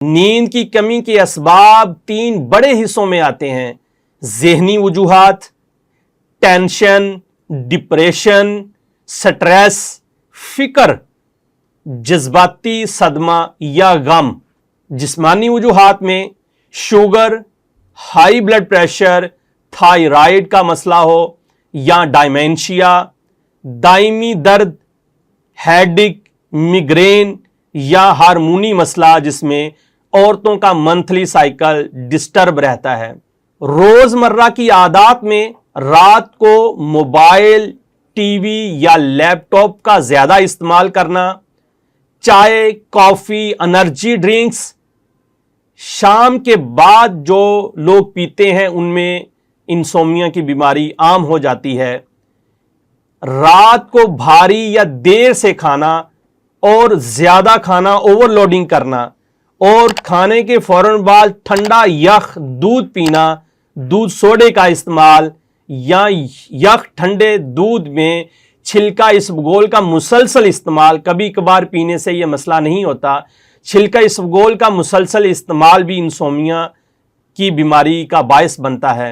نیند کی کمی کے اسباب 3 بڑے حصوں میں آتے ہیں: ذہنی وجوہات، ٹینشن، ڈپریشن، سٹریس، فکر، جذباتی صدمہ یا غم۔ جسمانی وجوہات میں sugar, high blood pressure, thyroid کا مسئلہ ہو یا ڈائمینشیا، دائمی درد، ہیڈیک، میگرین یا ہارمونی مسئلہ جس میں عورتوں کا منتھلی سائیکل ڈسٹرب رہتا ہے۔ روزمرہ کی عادات میں رات کو موبائل، ٹی وی یا لیپ ٹاپ کا زیادہ استعمال کرنا، چائے، کافی، انرجی ڈرنکس شام کے بعد جو لوگ پیتے ہیں ان میں انسومنیا کی بیماری عام ہو جاتی ہے۔ رات کو بھاری یا دیر سے کھانا اور زیادہ کھانا، اوور لوڈنگ کرنا، اور کھانے کے فوراً بعد ٹھنڈا یخ دودھ پینا، دودھ سوڈے کا استعمال یا یخ ٹھنڈے دودھ میں چھلکا اسبگول کا مسلسل استعمال، کبھی کبھار پینے سے یہ مسئلہ نہیں ہوتا، چھلکا اسبگول کا مسلسل استعمال بھی انسومنیا کی بیماری کا باعث بنتا ہے۔